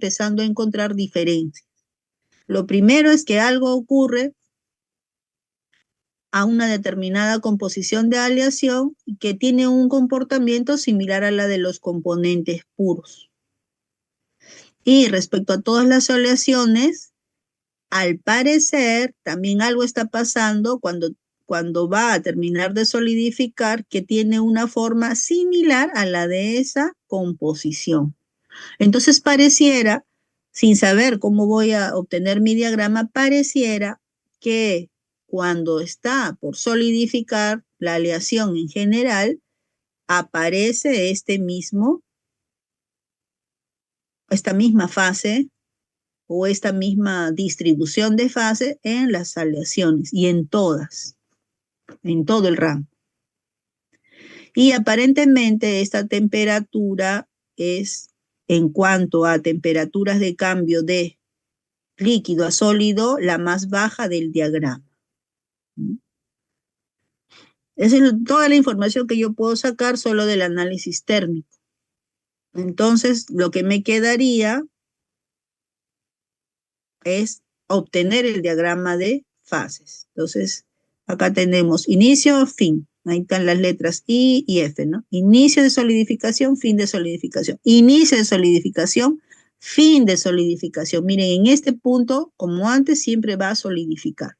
empezando a encontrar diferencias. Lo primero es que algo ocurre a una determinada composición de aleación que tiene un comportamiento similar a la de los componentes puros. Y respecto a todas las aleaciones, al parecer también algo está pasando cuando va a terminar de solidificar, que tiene una forma similar a la de esa composición. Entonces pareciera, sin saber cómo voy a obtener mi diagrama, pareciera que cuando está por solidificar la aleación en general, aparece esta misma fase o esta misma distribución de fase en las aleaciones y en todas, en todo el rango. Y aparentemente esta temperatura es, en cuanto a temperaturas de cambio de líquido a sólido, la más baja del diagrama. Esa es toda la información que yo puedo sacar solo del análisis térmico. Entonces, lo que me quedaría es obtener el diagrama de fases. Entonces, acá tenemos inicio, fin. Ahí están las letras I y F, ¿no? Inicio de solidificación, fin de solidificación. Inicio de solidificación, fin de solidificación. Miren, en este punto, como antes, siempre va a solidificar.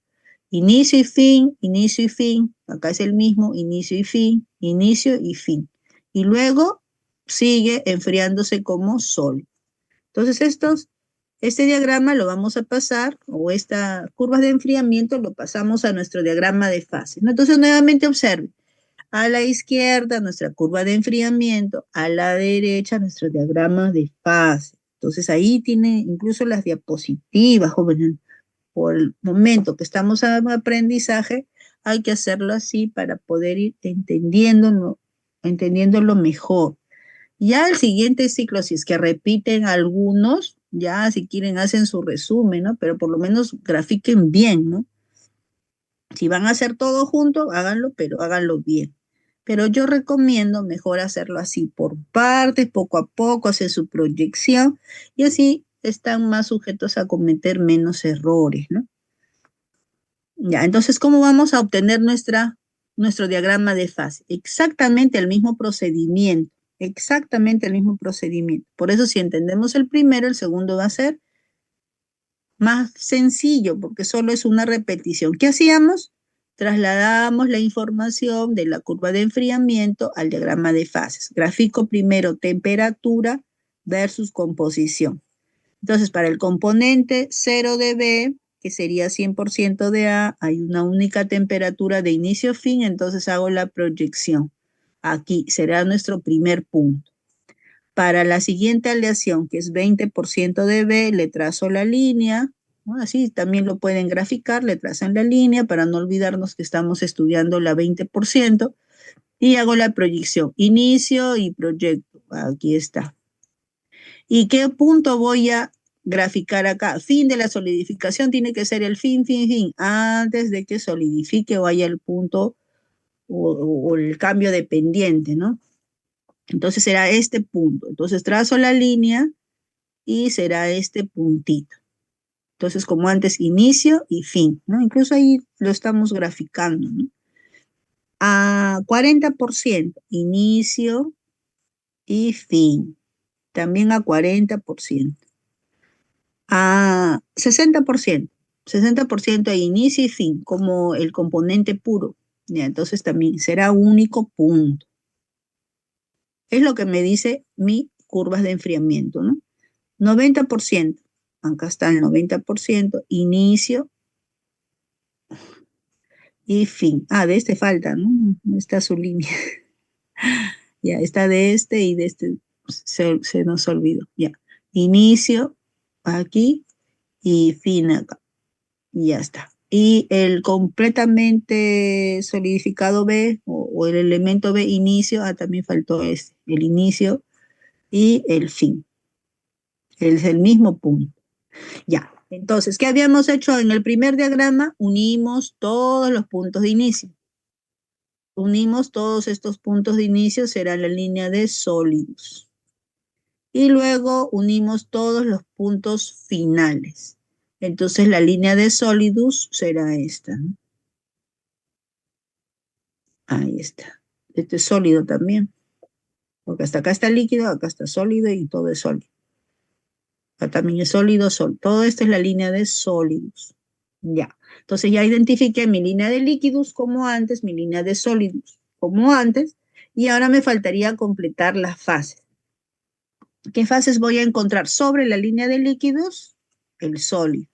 Inicio y fin, inicio y fin. Acá es el mismo, inicio y fin, inicio y fin. Y luego sigue enfriándose como sol. Entonces, este diagrama lo vamos a pasar, o estas curvas de enfriamiento lo pasamos a nuestro diagrama de fase, ¿no? Entonces, nuevamente observe, a la izquierda nuestra curva de enfriamiento, a la derecha nuestro diagrama de fase. Entonces, ahí tiene incluso las diapositivas, jóvenes. Por el momento que estamos en aprendizaje, hay que hacerlo así para poder ir entendiéndolo mejor. Ya el siguiente ciclo, si es que repiten algunos, ya si quieren hacen su resumen, ¿no? Pero por lo menos grafiquen bien, ¿no? Si van a hacer todo junto, háganlo, pero háganlo bien. Pero yo recomiendo mejor hacerlo así por partes, poco a poco, hacer su proyección y así están más sujetos a cometer menos errores, ¿no? Ya, entonces, ¿cómo vamos a obtener nuestro diagrama de fase? Exactamente el mismo procedimiento, exactamente el mismo procedimiento. Por eso, si entendemos el primero, el segundo va a ser más sencillo, porque solo es una repetición. ¿Qué hacíamos? Trasladamos la información de la curva de enfriamiento al diagrama de fases. Grafico primero temperatura versus composición. Entonces, para el componente 0 de B, que sería 100% de A, hay una única temperatura de inicio-fin, entonces hago la proyección. Aquí será nuestro primer punto. Para la siguiente aleación, que es 20% de B, le trazo la línea, ¿no? Así también lo pueden graficar, le trazan la línea para no olvidarnos que estamos estudiando la 20%, y hago la proyección, inicio y proyecto. Aquí está. ¿Y qué punto voy a graficar acá? Fin de la solidificación tiene que ser el fin, antes de que solidifique o haya el punto o el cambio de pendiente, ¿no? Entonces será este punto. Entonces trazo la línea y será este puntito. Entonces, como antes, inicio y fin, ¿no? Incluso ahí lo estamos graficando, ¿no? A 40%, inicio y fin. También a 40%. A 60% a inicio y fin, como el componente puro. Ya, entonces también será único punto. Es lo que me dice mi curvas de enfriamiento, ¿no? 90%, acá está el 90%, inicio y fin. Ah, de este falta, ¿no? No está su línea. Ya, está de este y de este se nos olvidó. Ya, inicio aquí y fin acá. Y ya está. Y el completamente solidificado B o el elemento B inicio, también faltó este, el inicio y el fin. Es el mismo punto. Ya, entonces, ¿qué habíamos hecho en el primer diagrama? Unimos todos los puntos de inicio. Unimos todos estos puntos de inicio, será la línea de sólidos. y luego unimos todos los puntos finales. Entonces la línea de Solidus será esta, ¿no? Ahí está. Este es sólido también, porque hasta acá está líquido, acá está sólido y todo es sólido. Acá también es sólido, todo esto es la línea de Solidus. Ya. Entonces ya identifiqué mi línea de líquidos como antes, mi línea de sólidos como antes, y ahora me faltaría completar las fases. ¿Qué fases voy a encontrar sobre la línea de líquidos? El sólido.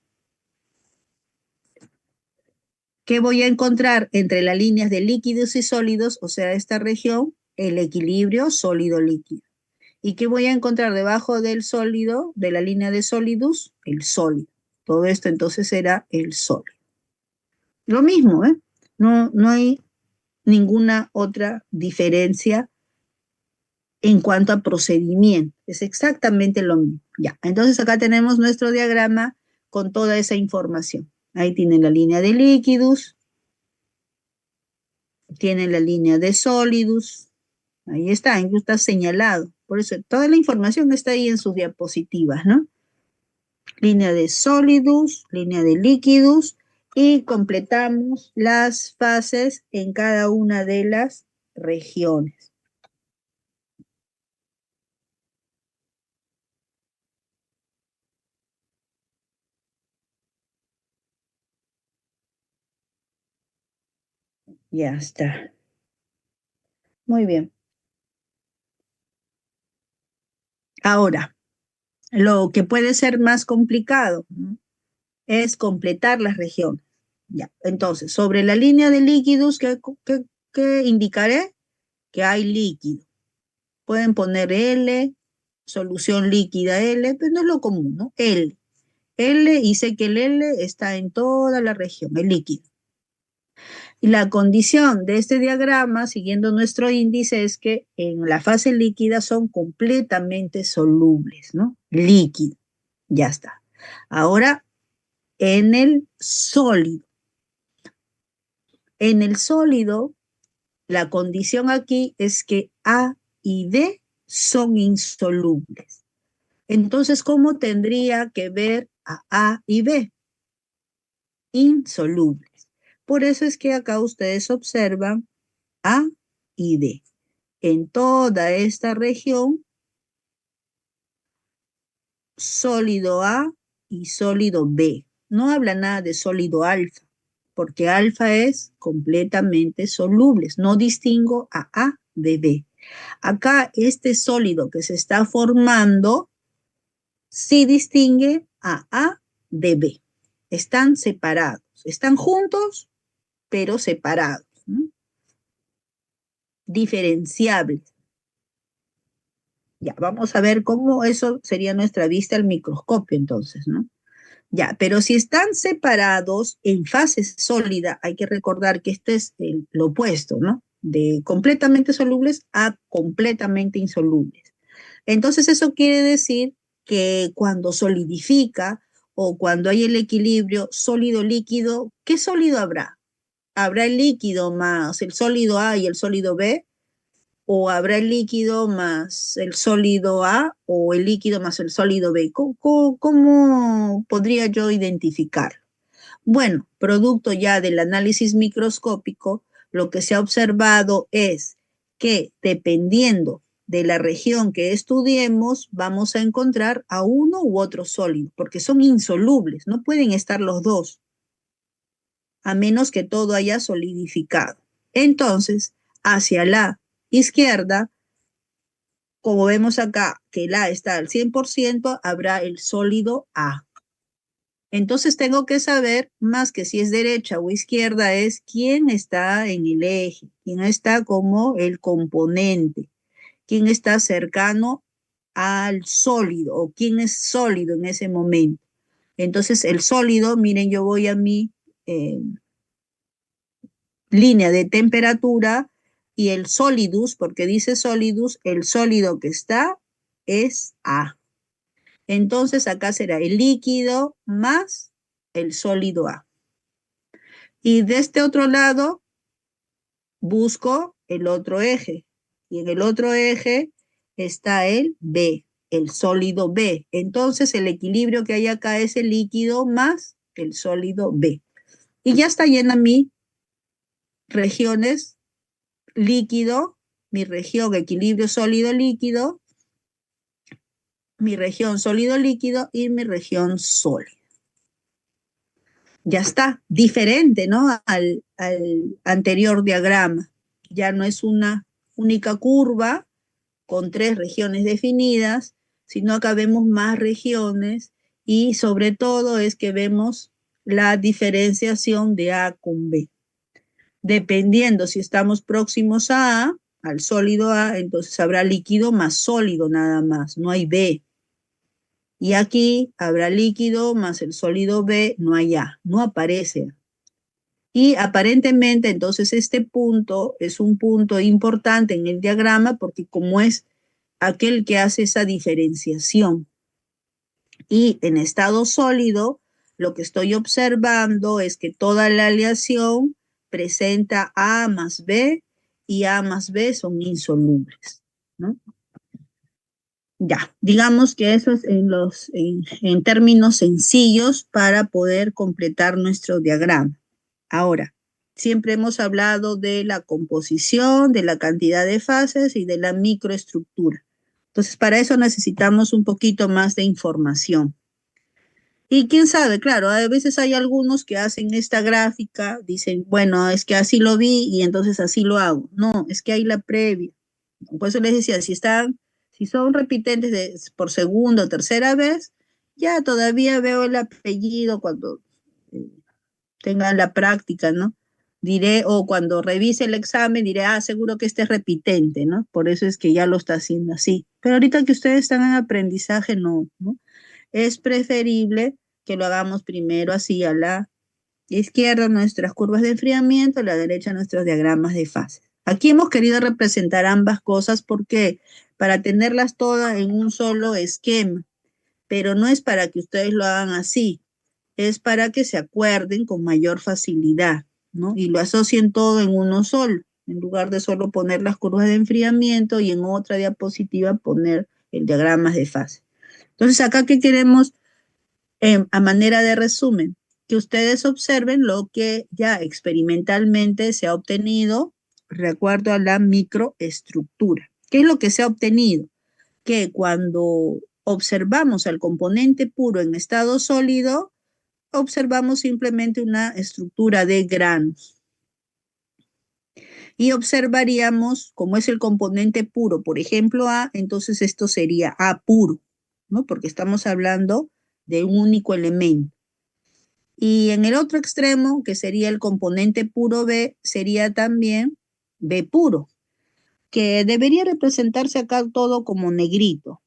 ¿Qué voy a encontrar entre las líneas de líquidos y sólidos, o sea, esta región? El equilibrio sólido-líquido. ¿Y qué voy a encontrar debajo del sólido, de la línea de sólidos? El sólido. Todo esto entonces será el sólido. Lo mismo, ¿eh? No hay ninguna otra diferencia en cuanto a procedimiento. Es exactamente lo mismo. Ya, entonces acá tenemos nuestro diagrama con toda esa información. Ahí tienen la línea de líquidos, tienen la línea de sólidos, ahí está, incluso está señalado. Por eso toda la información está ahí en sus diapositivas, ¿no? Línea de sólidos, línea de líquidos, y completamos las fases en cada una de las regiones. Ya está. Muy bien. Ahora, lo que puede ser más complicado, ¿no? Es completar las regiones. Ya. Entonces, sobre la línea de líquidos, ¿qué indicaré? Que hay líquido. Pueden poner L, solución líquida L, pero no es lo común, ¿no? L, y sé que el L está en toda la región, el líquido. Y la condición de este diagrama, siguiendo nuestro índice, es que en la fase líquida son completamente solubles, ¿no? Líquido. Ya está. Ahora, en el sólido. En el sólido, la condición aquí es que A y D son insolubles. Entonces, ¿cómo tendría que ver a y B? Insolubles. Por eso es que acá ustedes observan A y D. En toda esta región, sólido A y sólido B. No habla nada de sólido alfa, porque alfa es completamente soluble. No distingo a de B. Acá este sólido que se está formando sí distingue a de B. Están separados. Están juntos, pero separados, ¿no? Diferenciables. Ya, vamos a ver cómo eso sería nuestra vista al microscopio entonces, ¿no? Ya, pero si están separados en fase sólida, hay que recordar que este es lo opuesto, ¿no? De completamente solubles a completamente insolubles. Entonces eso quiere decir que cuando solidifica o cuando hay el equilibrio sólido-líquido, ¿qué sólido habrá? ¿Habrá el líquido más el sólido A y el sólido B? ¿O habrá el líquido más el sólido A o el líquido más el sólido B? ¿Cómo podría yo identificar? Bueno, producto ya del análisis microscópico, lo que se ha observado es que dependiendo de la región que estudiemos, vamos a encontrar a uno u otro sólido, porque son insolubles, no pueden estar los dos, a menos que todo haya solidificado. Entonces, hacia la izquierda, como vemos acá que el A está al 100%, habrá el sólido A. Entonces tengo que saber, más que si es derecha o izquierda, es quién está en el eje, quién está como el componente, quién está cercano al sólido o quién es sólido en ese momento. Entonces el sólido, miren, yo voy a mi línea de temperatura y el solidus, porque dice solidus, el sólido que está es A. Entonces acá será el líquido más el sólido A. Y de este otro lado busco el otro eje. Y en el otro eje está el B. el sólido B. Entonces el equilibrio que hay acá es el líquido más el sólido B. Y ya está llena mi regiones líquido, mi región equilibrio sólido líquido, mi región sólido líquido y mi región sólida. Ya está, diferente, ¿no? Al anterior diagrama. Ya no es una única curva con 3 regiones definidas, sino acá vemos más regiones y sobre todo es que vemos la diferenciación de A con B. Dependiendo si estamos próximos a A, al sólido A, entonces habrá líquido más sólido nada más, no hay B. Y aquí habrá líquido más el sólido B, no hay A, no aparece. Y aparentemente entonces este punto es un punto importante en el diagrama porque como es aquel que hace esa diferenciación. Y en estado sólido, lo que estoy observando es que toda la aleación presenta A más B y A más B son insolubles, ¿no? Ya, digamos que eso es en términos sencillos para poder completar nuestro diagrama. Ahora, siempre hemos hablado de la composición, de la cantidad de fases y de la microestructura. Entonces, para eso necesitamos un poquito más de información. Y quién sabe, claro, a veces hay algunos que hacen esta gráfica, dicen, bueno, es que así lo vi y entonces así lo hago. No, es que hay la previa. Por eso les decía, si son repitentes por segunda o tercera vez, ya todavía veo el apellido cuando eh, tengan la práctica, ¿no? Diré, o cuando revise el examen, diré, ah, seguro que este es repitente, ¿no? Por eso es que ya lo está haciendo así. Pero ahorita que ustedes están en aprendizaje, no, ¿no? Es preferible que lo hagamos primero así a la izquierda nuestras curvas de enfriamiento, a la derecha nuestros diagramas de fase. Aquí hemos querido representar ambas cosas porque para tenerlas todas en un solo esquema, pero no es para que ustedes lo hagan así, es para que se acuerden con mayor facilidad, ¿no? Y lo asocien todo en uno solo, en lugar de solo poner las curvas de enfriamiento y en otra diapositiva poner el diagrama de fase. Entonces, acá, ¿qué queremos a manera de resumen? Que ustedes observen lo que ya experimentalmente se ha obtenido de acuerdo a la microestructura. ¿Qué es lo que se ha obtenido? Que cuando observamos al componente puro en estado sólido, observamos simplemente una estructura de granos. Y observaríamos, como es el componente puro, por ejemplo, A, entonces esto sería A puro, ¿no? Porque estamos hablando de un único elemento. Y en el otro extremo, que sería el componente puro B, sería también B puro, que debería representarse acá todo como negrito,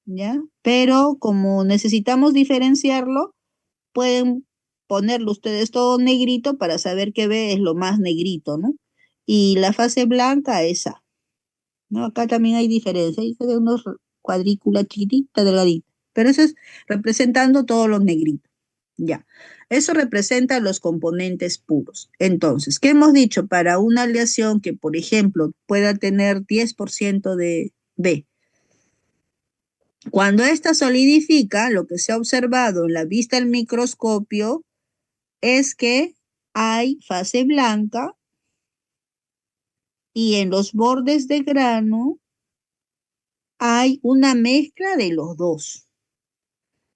¿ya? Pero como necesitamos diferenciarlo, pueden ponerlo ustedes todo negrito para saber que B es lo más negrito, ¿no? Y la fase blanca es A, ¿no? Acá también hay diferencia, hay de unos cuadrículas chiquititas, delgaditas, pero eso es representando todos los negritos, ya. Eso representa los componentes puros. Entonces, ¿qué hemos dicho? Para una aleación que, por ejemplo, pueda tener 10% de B, cuando esta solidifica, lo que se ha observado en la vista del microscopio es que hay fase blanca y en los bordes de grano hay una mezcla de los dos.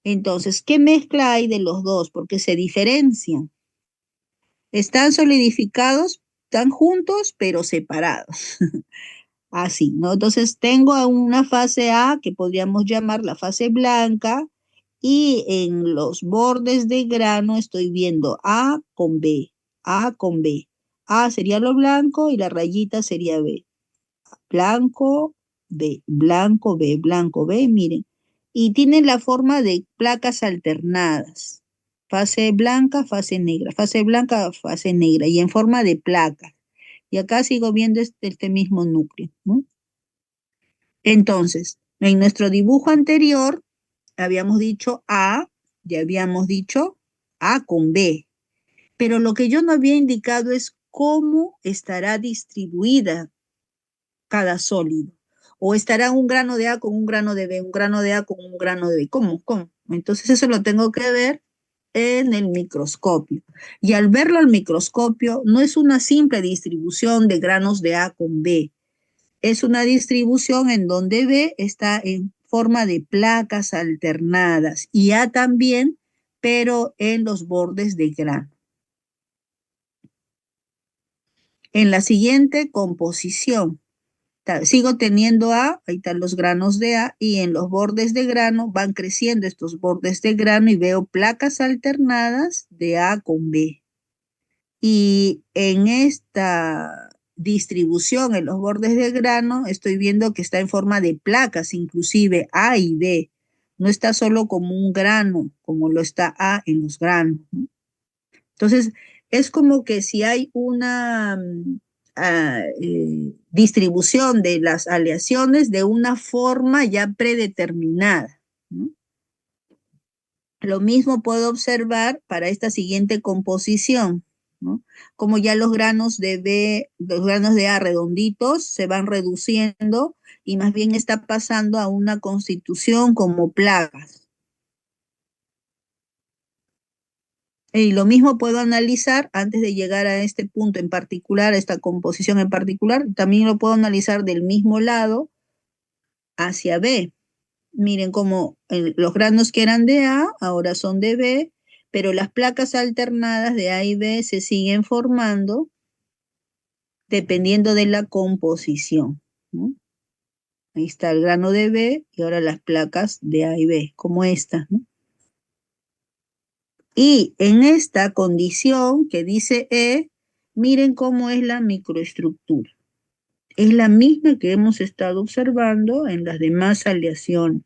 Entonces, ¿qué mezcla hay de los dos? Porque se diferencian. Están solidificados, están juntos, pero separados. Así, ¿no? Entonces, tengo una fase A que podríamos llamar la fase blanca y en los bordes de grano estoy viendo A con B, A con B. A sería lo blanco y la rayita sería B. Blanco, B, blanco, B, blanco, B, miren. Y tienen la forma de placas alternadas. Fase blanca, fase negra, fase blanca, fase negra, y en forma de placas. Y acá sigo viendo este mismo núcleo, ¿no? Entonces, en nuestro dibujo anterior, habíamos dicho A, ya habíamos dicho A con B. Pero lo que yo no había indicado es cómo estará distribuida cada sólido O estará un grano de A con un grano de B, un grano de A con un grano de B. ¿Cómo? ¿Cómo? Entonces eso lo tengo que ver en el microscopio. Y al verlo al microscopio, no es una simple distribución de granos de A con B, es una distribución en donde B está en forma de placas alternadas y A también, pero en los bordes de grano. En la siguiente composición, sigo teniendo A, ahí están los granos de A, y en los bordes de grano van creciendo estos bordes de grano y veo placas alternadas de A con B. Y en esta distribución en los bordes de grano estoy viendo que está en forma de placas, inclusive A y B. No está solo como un grano, como lo está A en los granos, ¿no? Entonces, es como que si hay una distribución de las aleaciones de una forma ya predeterminada, ¿no? Lo mismo puedo observar para esta siguiente composición, ¿no? Como ya los granos de B, los granos de A redonditos se van reduciendo y más bien está pasando a una constitución como plagas. Y lo mismo puedo analizar antes de llegar a este punto en particular, a esta composición en particular, también lo puedo analizar del mismo lado hacia B. Miren cómo los granos que eran de A ahora son de B, pero las placas alternadas de A y B se siguen formando dependiendo de la composición, ¿no? Ahí está el grano de B y ahora las placas de A y B, como esta, ¿no? Y en esta condición que dice E, miren cómo es la microestructura. Es la misma que hemos estado observando en las demás aleaciones.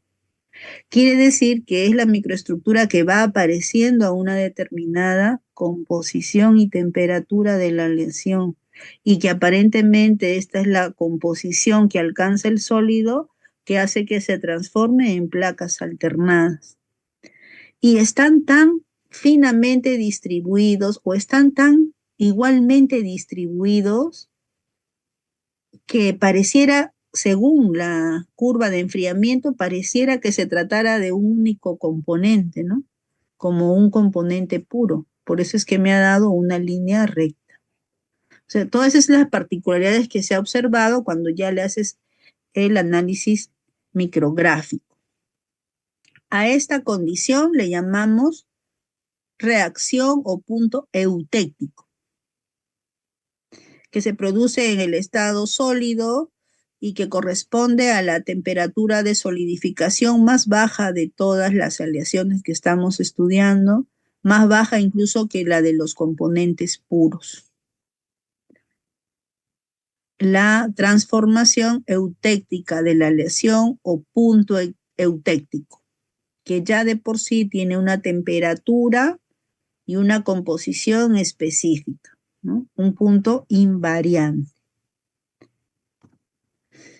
Quiere decir que es la microestructura que va apareciendo a una determinada composición y temperatura de la aleación y que aparentemente esta es la composición que alcanza el sólido que hace que se transforme en placas alternadas. Y están tan finamente distribuidos o están tan igualmente distribuidos que pareciera, según la curva de enfriamiento, pareciera que se tratara de un único componente, ¿no? Como un componente puro. Por eso es que me ha dado una línea recta. O sea, todas esas son las particularidades que se ha observado cuando ya le haces el análisis micrográfico. A esta condición le llamamos reacción o punto eutéctico, que se produce en el estado sólido y que corresponde a la temperatura de solidificación más baja de todas las aleaciones que estamos estudiando, más baja incluso que la de los componentes puros. La transformación eutéctica de la aleación o punto eutéctico, que ya de por sí tiene una temperatura y una composición específica, ¿no? Un punto invariante.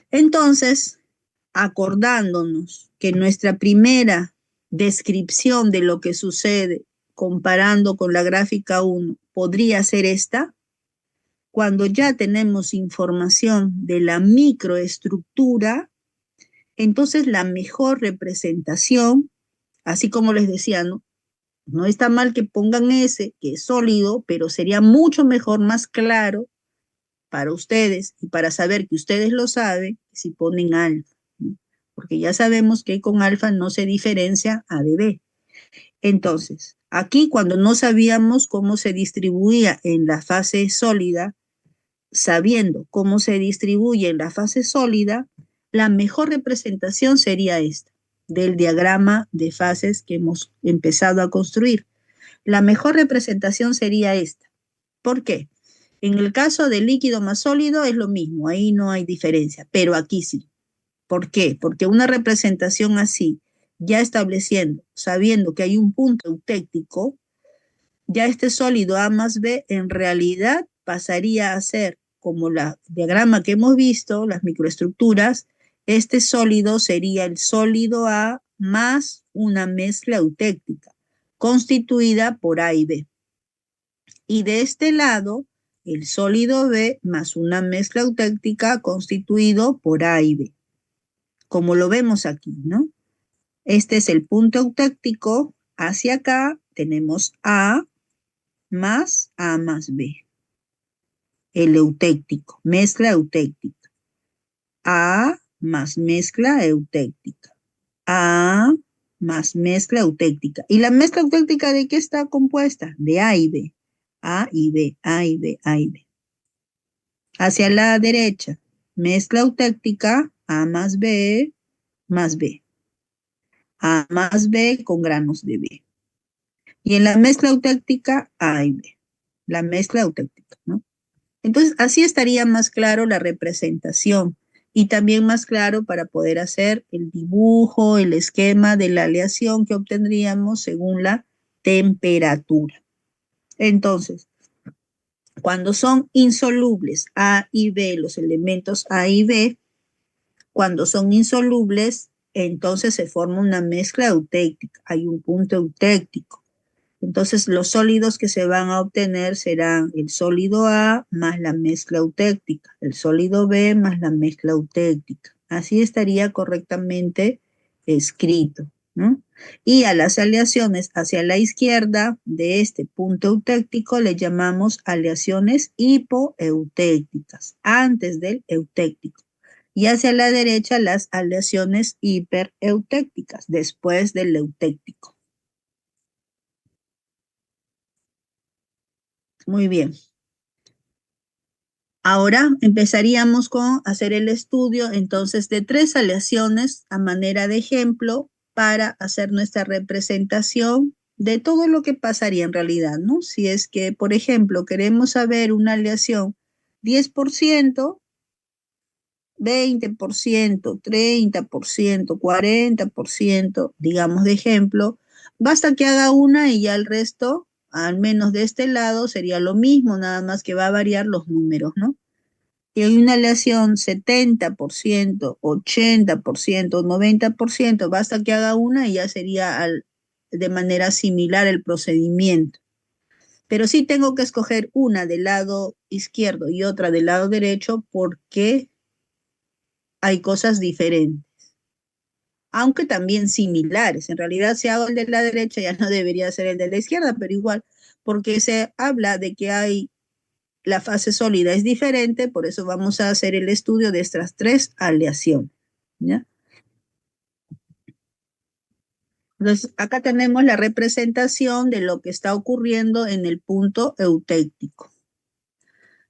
Entonces, acordándonos que nuestra primera descripción de lo que sucede comparando con la gráfica 1 podría ser esta, cuando ya tenemos información de la microestructura, entonces la mejor representación, así como les decía, ¿no? No está mal que pongan ese, que es sólido, pero sería mucho mejor, más claro para ustedes y para saber que ustedes lo saben si ponen alfa, ¿no? Porque ya sabemos que con alfa no se diferencia A de B. Entonces, aquí cuando no sabíamos cómo se distribuía en la fase sólida, sabiendo cómo se distribuye en la fase sólida, la mejor representación sería esta, del diagrama de fases que hemos empezado a construir. La mejor representación sería esta. ¿Por qué? En el caso del líquido más sólido es lo mismo, ahí no hay diferencia, pero aquí sí. ¿Por qué? Porque una representación así, ya estableciendo, sabiendo que hay un punto eutéctico, ya este sólido A más B en realidad pasaría a ser, como la diagrama que hemos visto, las microestructuras, este sólido sería el sólido A más una mezcla eutéctica, constituida por A y B. Y de este lado, el sólido B más una mezcla eutéctica constituido por A y B. como lo vemos aquí, ¿no? Este es el punto eutéctico. Hacia acá tenemos A más B. El eutéctico, mezcla eutéctica. A más mezcla eutéctica. A más mezcla eutéctica. ¿Y la mezcla eutéctica de qué está compuesta? De A y B. A y B, A y B, A y B. Hacia la derecha, mezcla eutéctica, A más B. A más B con granos de B. Y en la mezcla eutéctica, A y B. La mezcla eutéctica, ¿no? Entonces, así estaría más claro la representación y también más claro para poder hacer el dibujo, el esquema de la aleación que obtendríamos según la temperatura. Entonces, cuando son insolubles A y B, los elementos A y B, cuando son insolubles, entonces se forma una mezcla eutéctica, hay un punto eutéctico. Entonces, los sólidos que se van a obtener serán el sólido A más la mezcla eutéctica, el sólido B más la mezcla eutéctica. Así estaría correctamente escrito, ¿no? Y a las aleaciones hacia la izquierda de este punto eutéctico le llamamos aleaciones hipoeutécticas, antes del eutéctico. Y hacia la derecha las aleaciones hipereutécticas, después del eutéctico. Muy bien. Ahora empezaríamos con hacer el estudio entonces de tres aleaciones a manera de ejemplo para hacer nuestra representación de todo lo que pasaría en realidad, ¿no? Si es que, por ejemplo, queremos saber una aleación 10%, 20%, 30%, 40%, digamos de ejemplo, basta que haga una y ya el resto, al menos de este lado, sería lo mismo, nada más que va a variar los números, ¿no? Y hay una aleación 70%, 80%, 90%, basta que haga una y ya sería de manera similar el procedimiento. Pero sí tengo que escoger una del lado izquierdo y otra del lado derecho porque hay cosas diferentes, aunque también similares. En realidad, si hago el de la derecha, ya no debería ser el de la izquierda, pero igual, porque se habla de que hay la fase sólida es diferente, por eso vamos a hacer el estudio de estas tres aleaciones, ¿ya? Entonces, acá tenemos la representación de lo que está ocurriendo en el punto eutéctico.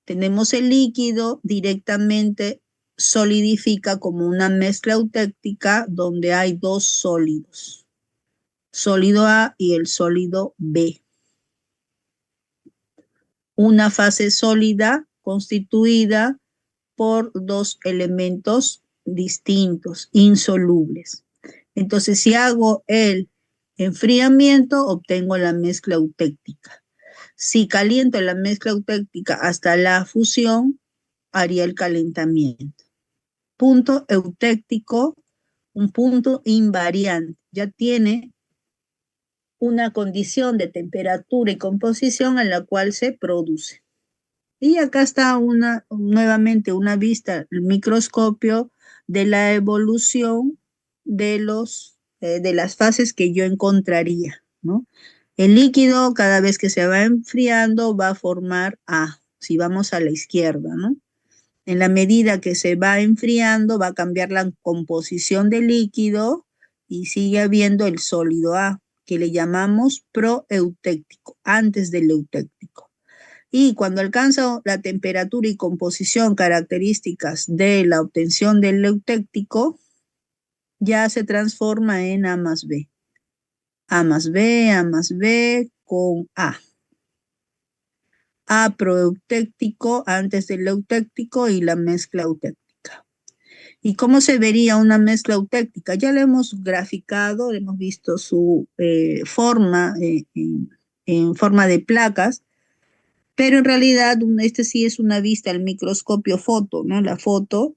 Tenemos el líquido directamente solidifica como una mezcla eutéctica donde hay dos sólidos, sólido A y el sólido B. Una fase sólida constituida por dos elementos distintos, insolubles. Entonces, si hago el enfriamiento, obtengo la mezcla eutéctica. Si caliento la mezcla eutéctica hasta la fusión, haría el calentamiento. Punto eutéctico, un punto invariante, ya tiene una condición de temperatura y composición en la cual se produce. Y acá está nuevamente una vista, el microscopio de la evolución de las fases que yo encontraría, ¿no? El líquido, cada vez que se va enfriando, va a formar A, si vamos a la izquierda, ¿no? En la medida que se va enfriando, va a cambiar la composición del líquido y sigue habiendo el sólido A, que le llamamos proeutéctico, antes del eutéctico. Y cuando alcanza la temperatura y composición características de la obtención del eutéctico, ya se transforma en A más B. A más B, A más B con A. A proeutéctico antes del eutéctico y la mezcla eutéctica. ¿Y cómo se vería una mezcla eutéctica? Ya lo hemos graficado, hemos visto su forma en forma de placas. Pero en realidad este sí es una vista al microscopio foto, ¿no? La foto,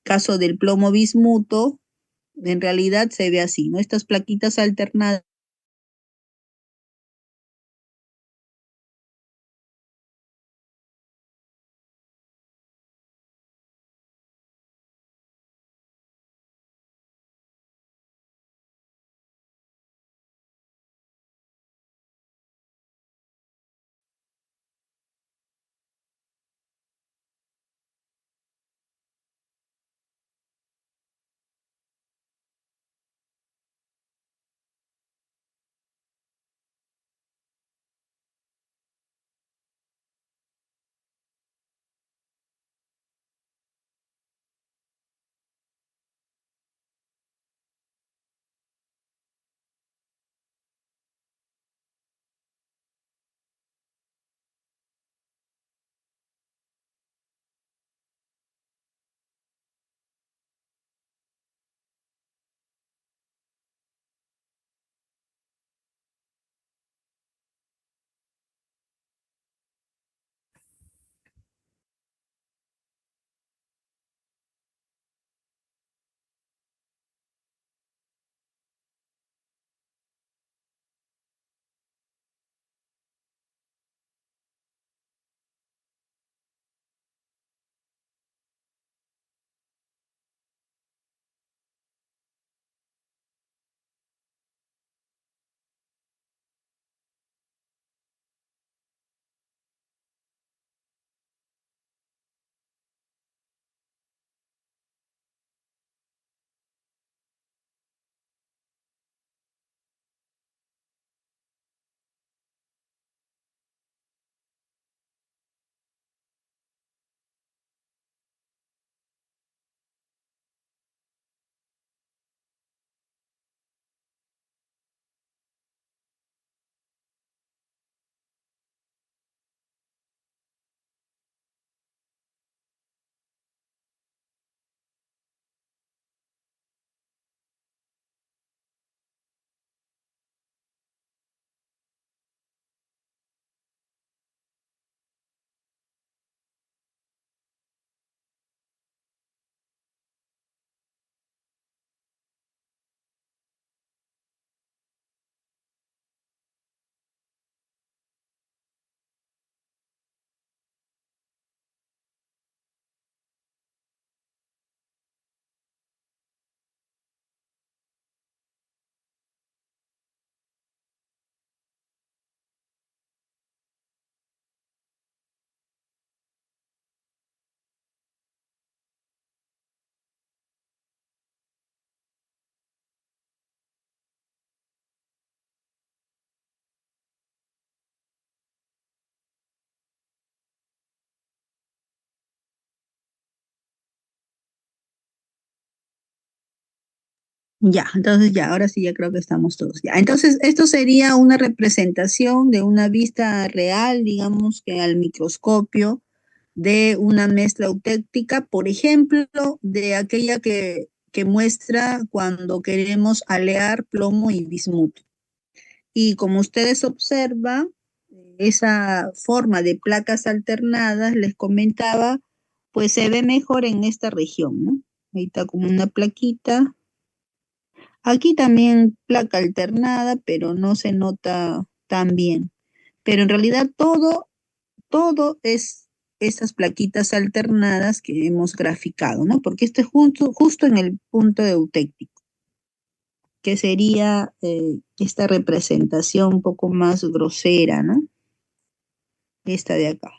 caso del plomo bismuto, en realidad se ve así, ¿no? Estas plaquitas alternadas Ya, entonces ya, ahora sí ya creo que estamos todos. Ya, entonces esto sería una representación de una vista real, digamos que al microscopio, de una mezcla eutéctica, por ejemplo, de aquella que muestra cuando queremos alear plomo y bismuto. Y como ustedes observan, esa forma de placas alternadas, les comentaba, pues se ve mejor en esta región, ¿no? Ahí está como una plaquita. Aquí también placa alternada, pero no se nota tan bien. Pero en realidad todo es esas plaquitas alternadas que hemos graficado, ¿no? Porque esto es justo en el punto eutéctico, que sería esta representación un poco más grosera, ¿no? Esta de acá.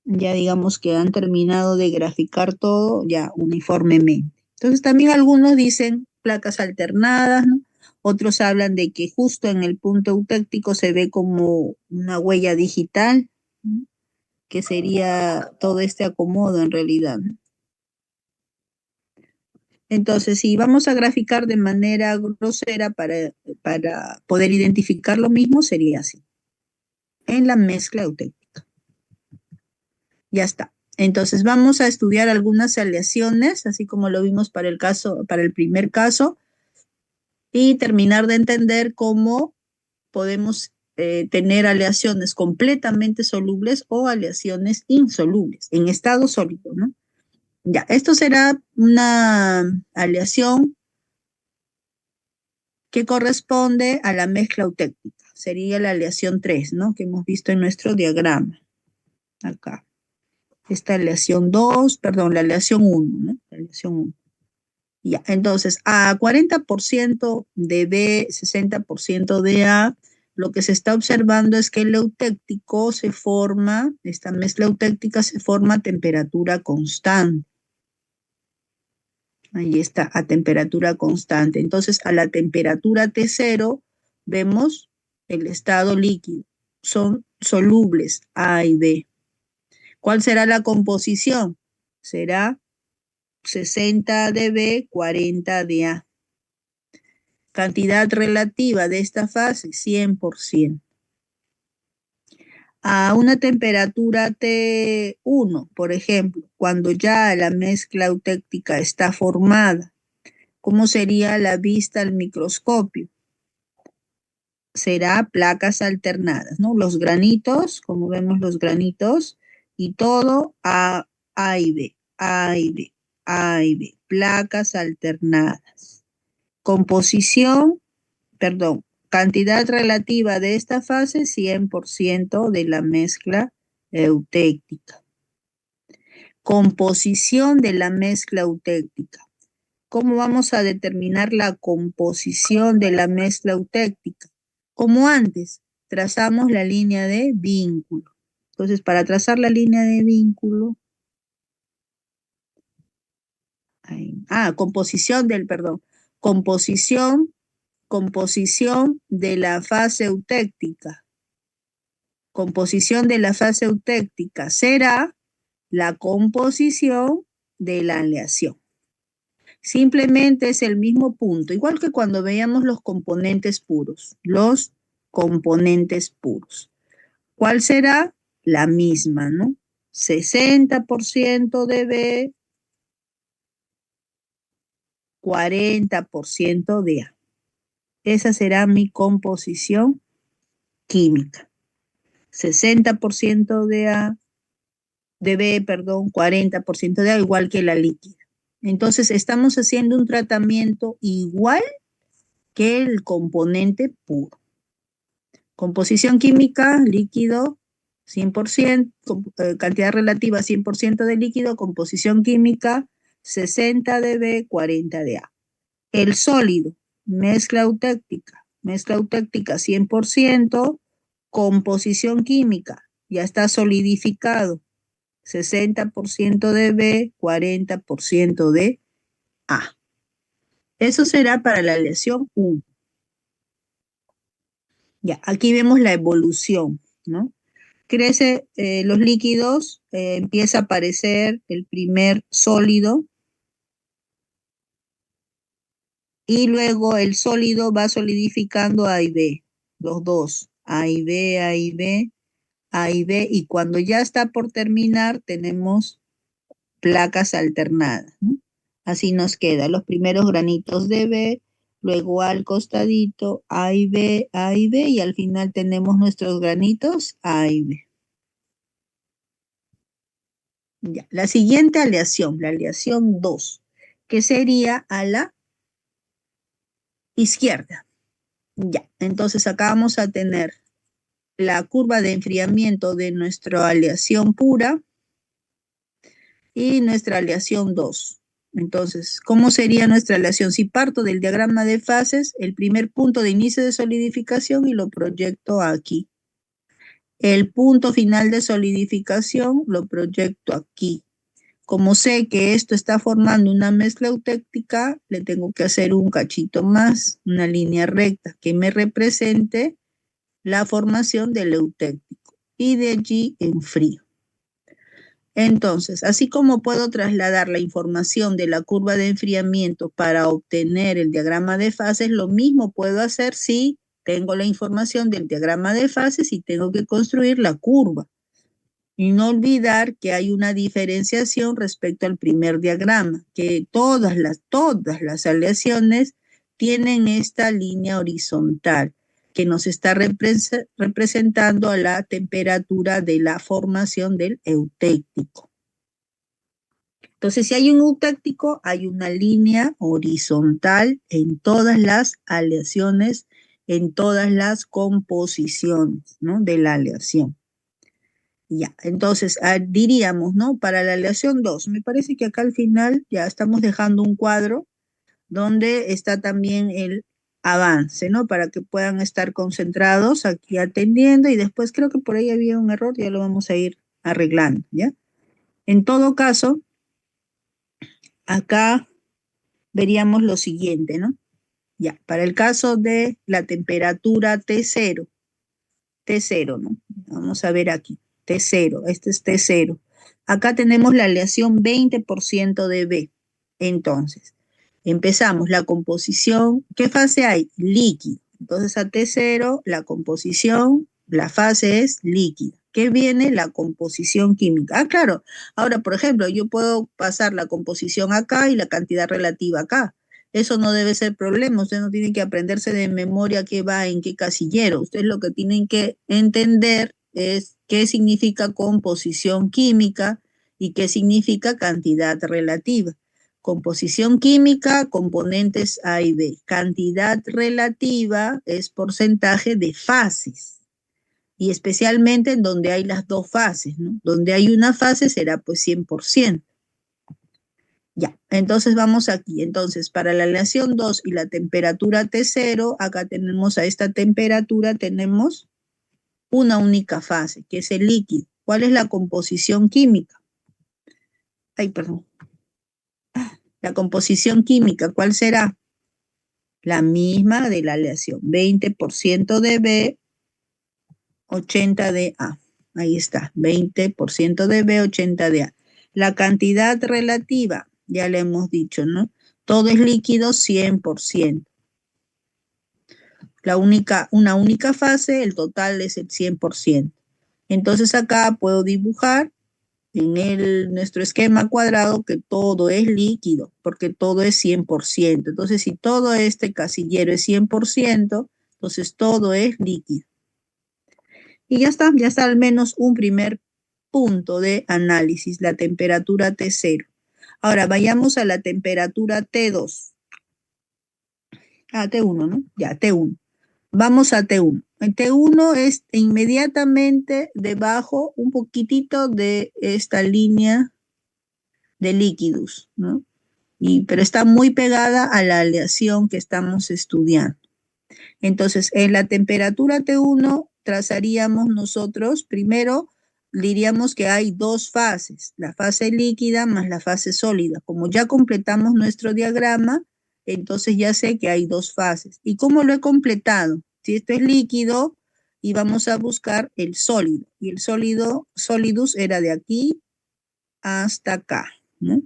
Ya digamos que han terminado de graficar todo ya uniformemente. Entonces también algunos dicen placas alternadas, ¿no? Otros hablan de que justo en el punto eutéctico se ve como una huella digital, ¿no? Que sería todo este acomodo en realidad, ¿no? Entonces, si vamos a graficar de manera grosera para poder identificar lo mismo, sería así, en la mezcla eutéctica. Ya está. Entonces, vamos a estudiar algunas aleaciones, así como lo vimos para el caso, para el primer caso, y terminar de entender cómo podemos tener aleaciones completamente solubles o aleaciones insolubles en estado sólido, ¿no? Ya, esto será una aleación que corresponde a la mezcla eutéctica. Sería la aleación 3, ¿no? Que hemos visto en nuestro diagrama. Acá. Esta aleación 2, perdón, la aleación 1, ¿no? La aleación 1. Ya, entonces, a 40% de B, 60% de A, lo que se está observando es que el eutéctico se forma, esta mezcla eutéctica se forma a temperatura constante. Ahí está, a temperatura constante. Entonces, a la temperatura T0 vemos el estado líquido. Son solubles A y B. ¿Cuál será la composición? Será 60 de B, 40 de A. Cantidad relativa de esta fase, 100%. A una temperatura T1, por ejemplo, cuando ya la mezcla eutéctica está formada, ¿cómo sería la vista al microscopio? Será placas alternadas, ¿no? Los granitos, como vemos los granitos, y todo A y B, A y B, A y B, placas alternadas. Composición, perdón, cantidad relativa de esta fase, 100% de la mezcla eutéctica. Composición de la mezcla eutéctica. ¿Cómo vamos a determinar la composición de la mezcla eutéctica? Como antes, trazamos la línea de vínculo. Entonces, para trazar la línea de vínculo, composición del, perdón, composición, composición de la fase eutéctica. Composición de la fase eutéctica será la composición de la aleación. Simplemente es el mismo punto, igual que cuando veíamos los componentes puros. Los componentes puros. ¿Cuál será? La misma, ¿no? 60% de B, 40% de A. Esa será mi composición química. 60% de A, de B, perdón, 40% de A, igual que la líquida. Entonces, estamos haciendo un tratamiento igual que el componente puro. Composición química, líquido, 100%, cantidad relativa 100% de líquido, composición química, 60 de B, 40 de A. El sólido, mezcla eutéctica 100%, composición química, ya está solidificado, 60% de B, 40% de A. Eso será para la aleación 1. Ya, aquí vemos la evolución, ¿no? Crece los líquidos, empieza a aparecer el primer sólido, y luego el sólido va solidificando A y B, los dos, A y B, A y B, A y B, y cuando ya está por terminar tenemos placas alternadas, ¿no? Así nos queda los primeros granitos de B, luego al costadito A y B, A y B, y al final tenemos nuestros granitos A y B. Ya. La siguiente aleación, la aleación 2, que sería a la izquierda. Ya, entonces acá vamos a tener la curva de enfriamiento de nuestra aleación pura y nuestra aleación 2. Entonces, ¿cómo sería nuestra aleación? Si parto del diagrama de fases, el primer punto de inicio de solidificación y lo proyecto aquí. El punto final de solidificación lo proyecto aquí. Como sé que esto está formando una mezcla eutéctica, le tengo que hacer un cachito más, una línea recta que me represente la formación del eutéctico. Y de allí enfrío. Entonces, así como puedo trasladar la información de la curva de enfriamiento para obtener el diagrama de fases, lo mismo puedo hacer si tengo la información del diagrama de fases y tengo que construir la curva. Y no olvidar que hay una diferenciación respecto al primer diagrama, que todas las aleaciones tienen esta línea horizontal que nos está representando a la temperatura de la formación del eutéctico. Entonces, si hay un eutéctico, hay una línea horizontal en todas las aleaciones, en todas las composiciones, ¿no?, de la aleación. Ya, entonces diríamos, ¿no? Para la aleación 2, me parece que acá al final ya estamos dejando un cuadro donde está también el avance, ¿no? Para que puedan estar concentrados aquí atendiendo, y después creo que por ahí había un error, ya lo vamos a ir arreglando, ¿ya? En todo caso, acá veríamos lo siguiente, ¿no? Ya, para el caso de la temperatura T0, ¿no? Vamos a ver aquí, T0, este es T0. Acá tenemos la aleación 20% de B. Entonces, empezamos la composición. ¿Qué fase hay? Líquido. Entonces, a T0, la composición, la fase es líquida. ¿Qué viene? La composición química. Ah, claro. Ahora, por ejemplo, yo puedo pasar la composición acá y la cantidad relativa acá. Eso no debe ser problema. Usted no tiene que aprenderse de memoria qué va en qué casillero. Ustedes lo que tienen que entender es qué significa composición química y qué significa cantidad relativa. Composición química, componentes A y B. Cantidad relativa es porcentaje de fases. Y especialmente en donde hay las dos fases, ¿no? Donde hay una fase será pues 100%. Ya, entonces vamos aquí. Entonces, para la aleación 2 y la temperatura T0, acá tenemos a esta temperatura, tenemos una única fase, que es el líquido. ¿Cuál es la composición química? Ay, perdón. La composición química, ¿cuál será? La misma de la aleación. 20% de B, 80 de A. Ahí está, 20% de B, 80 de A. La cantidad relativa, ya le hemos dicho, ¿no? Todo es líquido, 100%. Una única fase, el total es el 100%. Entonces acá puedo dibujar en nuestro esquema cuadrado que todo es líquido, porque todo es 100%. Entonces, si todo este casillero es 100%, entonces todo es líquido. Y ya está al menos un primer punto de análisis, la temperatura T0. Ahora vayamos a la temperatura T2. T1, ¿no? Ya, T1. Vamos a T1. El T1 es inmediatamente debajo, un poquitito de esta línea de líquidos, ¿no? Pero está muy pegada a la aleación que estamos estudiando. Entonces, en la temperatura T1 trazaríamos nosotros, primero diríamos que hay dos fases, la fase líquida más la fase sólida. Como ya completamos nuestro diagrama, entonces ya sé que hay dos fases. ¿Y cómo lo he completado? Si esto es líquido, y vamos a buscar el sólido. Y el solidus era de aquí hasta acá, ¿no?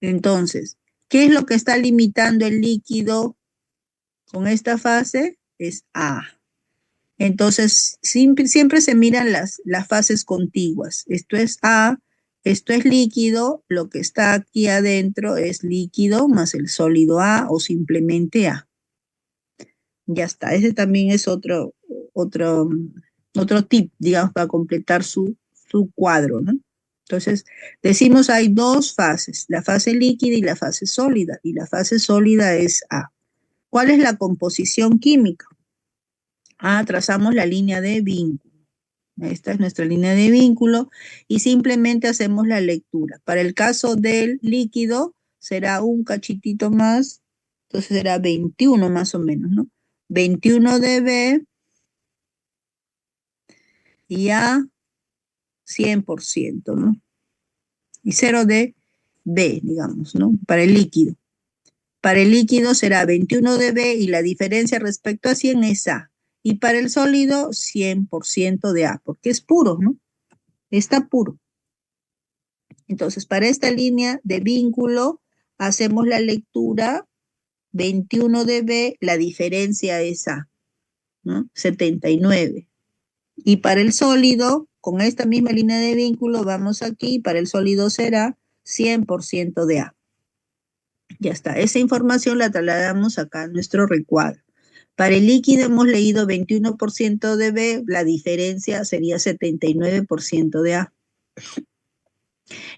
Entonces, ¿Qué es lo que está limitando el líquido con esta fase? Es A. Entonces, siempre se miran las fases contiguas. Esto es A, esto es líquido, lo que está aquí adentro es líquido más el sólido A o simplemente A. Ya está, ese también es otro, otro tip, digamos, para completar su cuadro, ¿no? Entonces, decimos hay dos fases, la fase líquida y la fase sólida, y la fase sólida es A. ¿Cuál es la composición química? Trazamos la línea de vínculo. Esta es nuestra línea de vínculo y simplemente hacemos la lectura. Para el caso del líquido será un cachitito más, entonces será 21 más o menos, ¿no? 21 de B y A 100%, ¿no? Y 0 de B, digamos, ¿no? Para el líquido. Para el líquido será 21 de B y la diferencia respecto a 100 es A. Y para el sólido, 100% de A, porque es puro, ¿no? Está puro. Entonces, para esta línea de vínculo, hacemos la lectura 21 de B, la diferencia es A, ¿no? 79. Y para el sólido, con esta misma línea de vínculo, vamos aquí, para el sólido será 100% de A. Ya está, esa información la trasladamos acá a nuestro recuadro. Para el líquido hemos leído 21% de B, la diferencia sería 79% de A.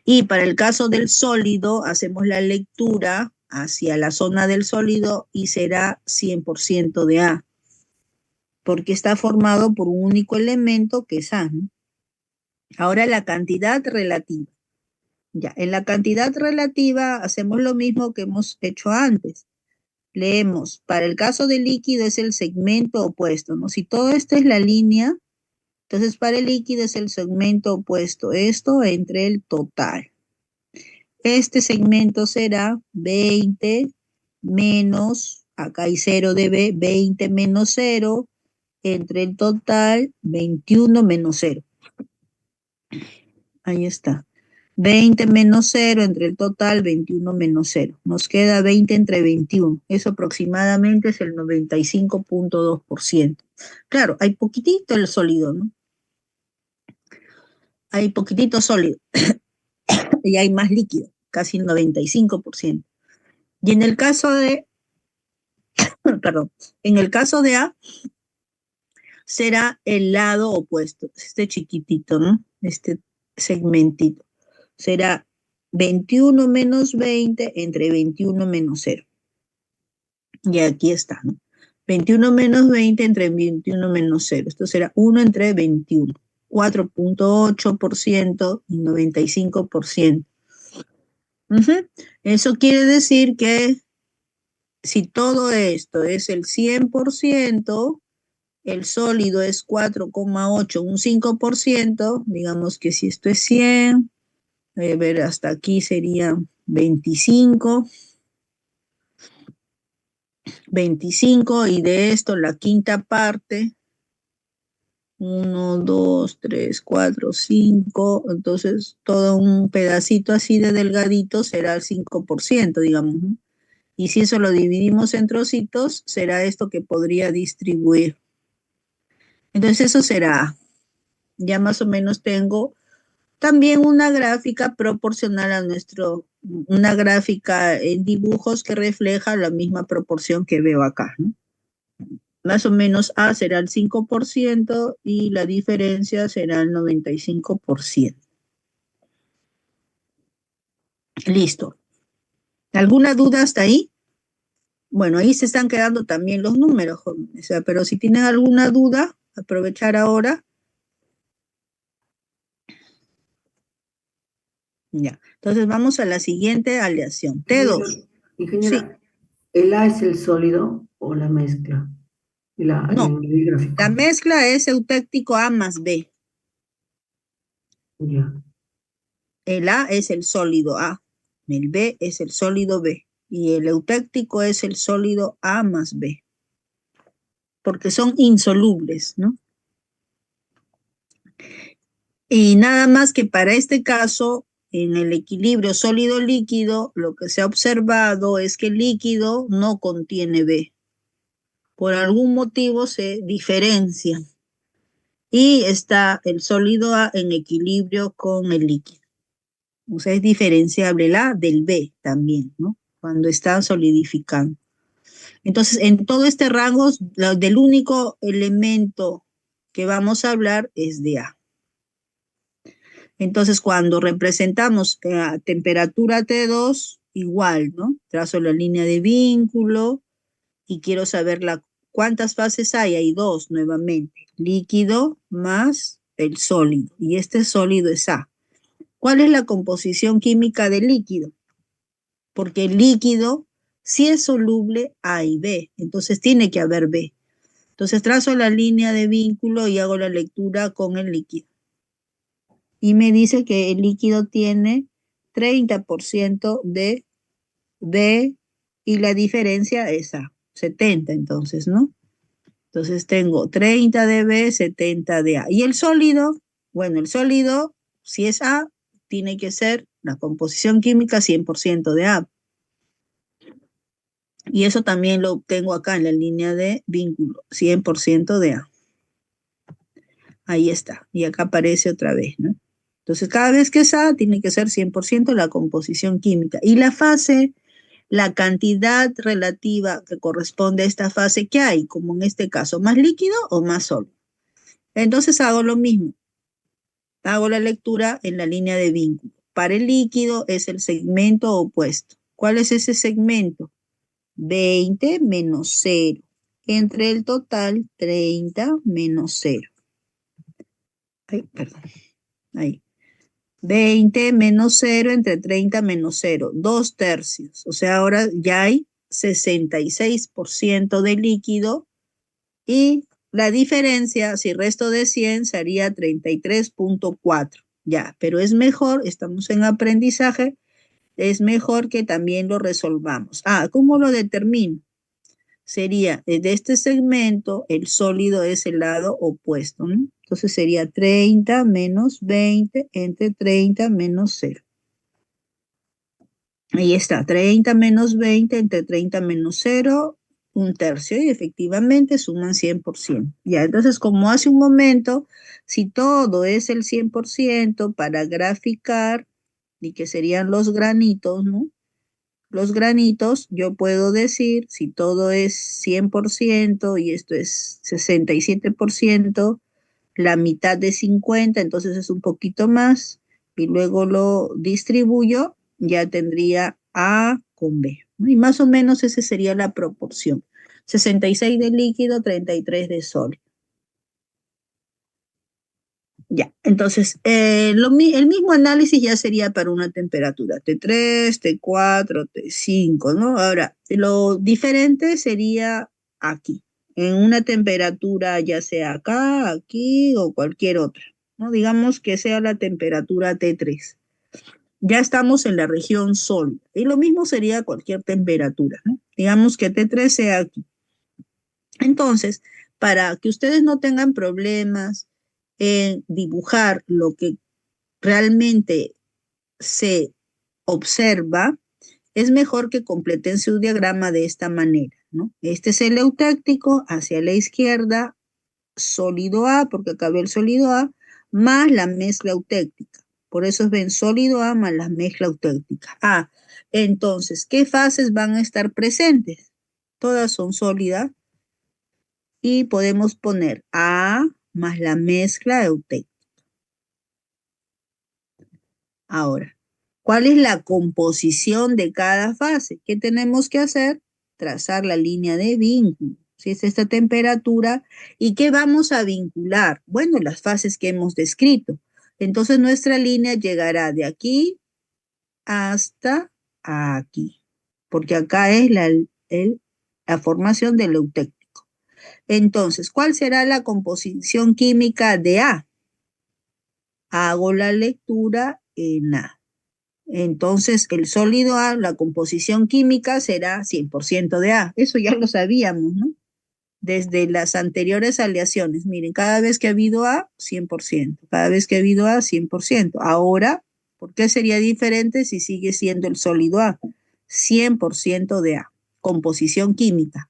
Y para el caso del sólido, hacemos la lectura hacia la zona del sólido y será 100% de A, porque está formado por un único elemento que es A, ¿no? Ahora la cantidad relativa. Ya, en la cantidad relativa hacemos lo mismo que hemos hecho antes. Leemos, para el caso del líquido es el segmento opuesto, ¿no? Si todo esto es la línea, entonces para el líquido es el segmento opuesto, esto entre el total. Este segmento será 20 menos, acá hay 0 de B, 20 menos 0, entre el total 21 menos 0. Ahí está. 20 menos 0 entre el total 21 menos 0. Nos queda 20 entre 21. Eso aproximadamente es el 95.2%. Claro, hay poquitito el sólido, ¿no? Hay poquitito sólido y hay más líquido, casi el 95%. Y en el caso de, perdón, en el caso de A, será el lado opuesto, este chiquitito, ¿no? Este segmentito. Será 21 menos 20 entre 21 menos 0. Y aquí está, ¿no? 21 menos 20 entre 21 menos 0. Esto será 1 entre 21. 4.8% y 95%. Eso quiere decir que si todo esto es el 100%, el sólido es 4,8, un 5%, digamos que si esto es 100, a ver, hasta aquí sería 25, y de esto la quinta parte, 1, 2, 3, 4, 5, entonces todo un pedacito así de delgadito será el 5%, digamos, ¿no? Y si eso lo dividimos en trocitos, será esto que podría distribuir. Entonces eso será, ya más o menos tengo también una gráfica proporcional a una gráfica en dibujos que refleja la misma proporción que veo acá, ¿no? Más o menos A será el 5% y la diferencia será el 95%. Listo. ¿Alguna duda hasta ahí? Bueno, ahí se están quedando también los números, jóvenes. O sea, pero si tienen alguna duda, aprovechar ahora. Ya. Entonces vamos a la siguiente aleación. T2. Sí. Ingeniera, ¿el A es el sólido o la mezcla? No. En el La gráfico. mezcla es eutéctico A más B. Ya. El A es el sólido A. El B es el sólido B. Y el eutéctico es el sólido A más B. Porque son insolubles, ¿no? Y nada más que para este caso, en el equilibrio sólido-líquido, lo que se ha observado es que el líquido no contiene B. Por algún motivo se diferencia y está el sólido A en equilibrio con el líquido. O sea, es diferenciable el A del B también, ¿no? Cuando está solidificando. Entonces, en todo este rango, del único elemento que vamos a hablar es de A. Entonces, cuando representamos a temperatura T2, igual, ¿no? Trazo la línea de vínculo y quiero saber cuántas fases hay. Hay dos nuevamente, líquido más el sólido. Y este sólido es A. ¿Cuál es la composición química del líquido? Porque el líquido sí es soluble A y B, entonces tiene que haber B. Entonces trazo la línea de vínculo y hago la lectura con el líquido. Y me dice que el líquido tiene 30% de B y la diferencia es A, 70 entonces, ¿no? Entonces tengo 30 de B, 70 de A. ¿Y el sólido? Bueno, el sólido, si es A, tiene que ser la composición química 100% de A. Y eso también lo tengo acá en la línea de vínculo, 100% de A. Ahí está. Y acá aparece otra vez, ¿no? Entonces, cada vez que es A, tiene que ser 100% la composición química. Y la fase, la cantidad relativa que corresponde a esta fase que hay, como en este caso, más líquido o más sólido. Entonces hago lo mismo. Hago la lectura en la línea de vínculo. Para el líquido es el segmento opuesto. ¿Cuál es ese segmento? 20 menos 0. Entre el total, 30 menos 0. Ay, perdón. Ahí. 20 menos 0 entre 30 menos 0. 2 tercios. O sea, ahora ya hay 66% de líquido y la diferencia, si resto de 100, sería 33.4. Ya, pero es mejor, estamos en aprendizaje, es mejor que también lo resolvamos. Ah, ¿cómo lo determino? Sería, de este segmento, el sólido es el lado opuesto, ¿no? Entonces sería 30 menos 20 entre 30 menos 0. Ahí está, 30 menos 20 entre 30 menos 0, un tercio, y efectivamente suman 100%. Ya, entonces, como hace un momento, si todo es el 100% para graficar, y que serían los granitos, ¿no? Los granitos, yo puedo decir, si todo es 100% y esto es 67%, la mitad de 50, entonces es un poquito más, y luego lo distribuyo, ya tendría A con B, ¿no? Y más o menos esa sería la proporción. 66 de líquido, 33 de sólido. Ya, entonces, el mismo análisis ya sería para una temperatura T3, T4, T5, ¿no? Ahora, lo diferente sería aquí, en una temperatura ya sea acá, aquí o cualquier otra, ¿no? Digamos que sea la temperatura T3. Ya estamos en la región sólida. Y lo mismo sería cualquier temperatura, ¿no? Digamos que T3 sea aquí. Entonces, para que ustedes no tengan problemas en dibujar lo que realmente se observa, es mejor que completen su diagrama de esta manera, ¿no? Este es el eutéctico, hacia la izquierda, sólido A, porque acá ve el sólido A, más la mezcla eutéctica. Por eso ven sólido A más la mezcla eutéctica. Ah, entonces, ¿qué fases van a estar presentes? Todas son sólidas y podemos poner A más la mezcla eutéctica. Ahora, ¿cuál es la composición de cada fase? ¿Qué tenemos que hacer? Trazar la línea de vínculo. Si es esta temperatura, ¿y qué vamos a vincular? Bueno, las fases que hemos descrito. Entonces nuestra línea llegará de aquí hasta aquí, porque acá es la formación del eutéctico. Entonces, ¿cuál será la composición química de A? Hago la lectura en A. Entonces, el sólido A, la composición química será 100% de A. Eso ya lo sabíamos, ¿no? Desde las anteriores aleaciones. Miren, cada vez que ha habido A, 100%. Cada vez que ha habido A, 100%. Ahora, ¿Por qué sería diferente si sigue siendo el sólido A? 100% de A. Composición química.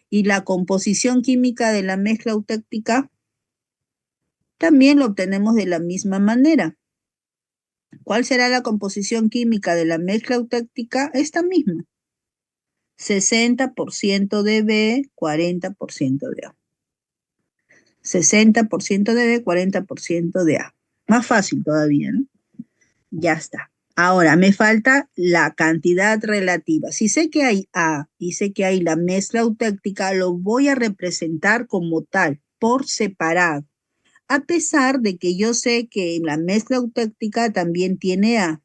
Y la composición química de la mezcla eutéctica también lo obtenemos de la misma manera. ¿Cuál será la composición química de la mezcla eutéctica? Esta misma. 60% de B, 40% de A. 60% de B, 40% de A. Más fácil todavía, ¿no? Ya está. Ahora, me falta la cantidad relativa. Si sé que hay A y sé que hay la mezcla eutéctica, lo voy a representar como tal, por separado. A pesar de que yo sé que la mezcla eutéctica también tiene A.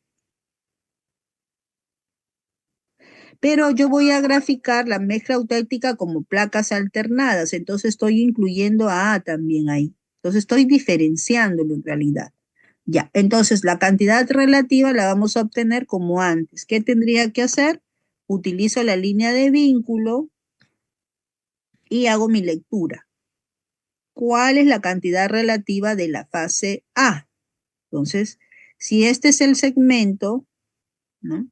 Pero yo voy a graficar la mezcla eutéctica como placas alternadas, entonces estoy incluyendo a A también ahí. Entonces estoy diferenciándolo en realidad. Ya, entonces la cantidad relativa la vamos a obtener como antes. ¿Qué tendría que hacer? Utilizo la línea de vínculo y hago mi lectura. ¿Cuál es la cantidad relativa de la fase A? Entonces, si este es el segmento, ¿no?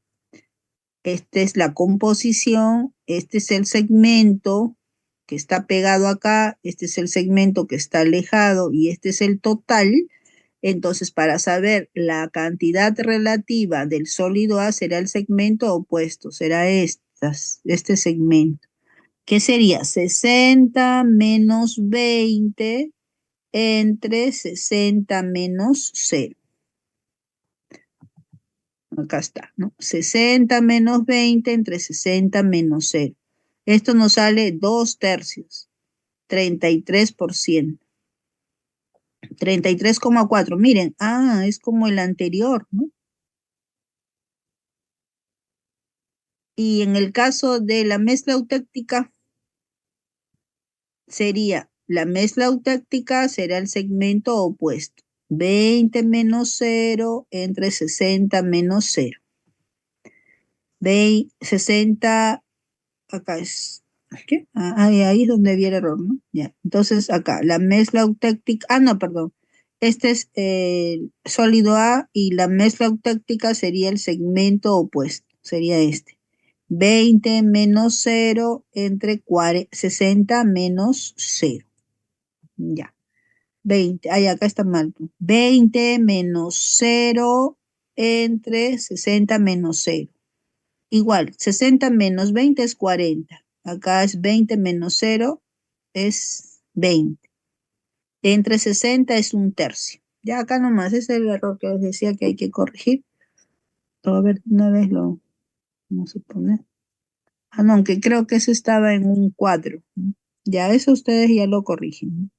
Esta es la composición, este es el segmento que está pegado acá, este es el segmento que está alejado y este es el total. Entonces, para saber la cantidad relativa del sólido A será el segmento opuesto, será este segmento. ¿Qué sería? 60 menos 20 entre 60 menos 0. Acá está, ¿no? 60 menos 20 entre 60 menos 0. Esto nos sale 2/3, 33%. 33,4. Miren, es como el anterior, ¿no? Y en el caso de la mezcla eutéctica, la mezcla eutéctica será el segmento opuesto. 20 menos 0 entre 60 menos 0. 60, acá es, ¿qué? Ahí es donde viene el error, ¿no? Ya. Entonces acá, la mezcla eutéctica, no, perdón. Este es el sólido A y la mezcla eutéctica sería el segmento opuesto, sería este. 20 menos 0 entre 60 menos 0. Ya. 20. Acá está mal. 20 menos 0 entre 60 menos 0. Igual, 60 menos 20 es 40. Acá es 20 menos 0 es 20. Entre 60 es 1/3. Ya acá nomás, ese es el error que les decía que hay que corregir. A ver, una vez lo vamos a poner. No, aunque creo que eso estaba en un cuadro, ¿no? Ya eso ustedes ya lo corrigen, ¿no?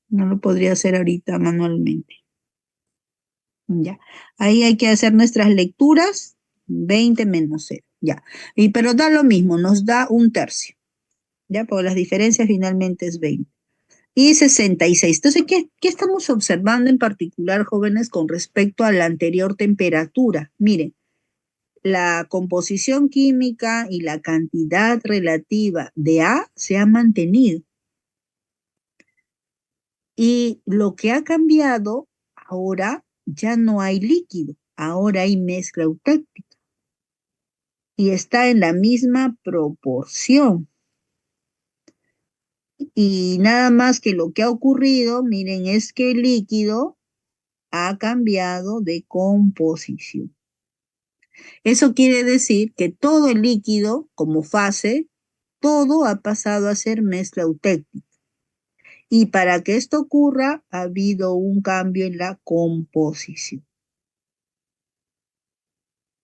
No lo podría hacer ahorita manualmente. Ya. Ahí hay que hacer nuestras lecturas. 20 menos 0. Ya. Pero da lo mismo, nos da 1/3. Ya, porque las diferencias finalmente es 20. Y 66. Entonces, ¿qué estamos observando en particular, jóvenes, con respecto a la anterior temperatura? Miren, la composición química y la cantidad relativa de A se ha mantenido. Y lo que ha cambiado, ahora ya no hay líquido, ahora hay mezcla eutéctica. Y está en la misma proporción. Y nada más que lo que ha ocurrido, miren, es que el líquido ha cambiado de composición. Eso quiere decir que todo el líquido, como fase, todo ha pasado a ser mezcla eutéctica. Y para que esto ocurra, ha habido un cambio en la composición.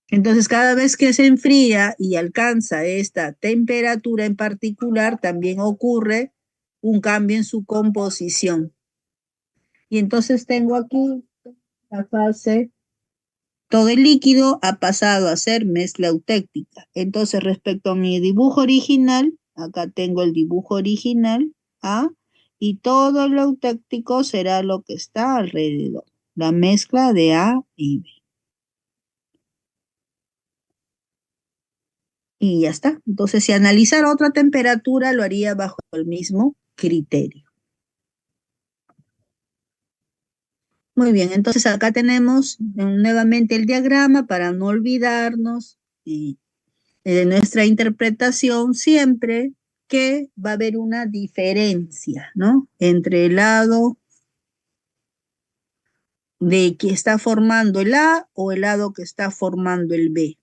Entonces, cada vez que se enfría y alcanza esta temperatura en particular, también ocurre un cambio en su composición. Y entonces tengo aquí la fase, todo el líquido ha pasado a ser mezcla eutéctica. Entonces, respecto a mi dibujo original, acá tengo el dibujo original, A, y todo lo eutéctico será lo que está alrededor, la mezcla de A y B. Y ya está. Entonces, si analizara otra temperatura, lo haría bajo el mismo criterio. Muy bien, entonces acá tenemos nuevamente el diagrama para no olvidarnos y de nuestra interpretación siempre que va a haber una diferencia, ¿no? Entre el lado de que está formando el A o el lado que está formando el B.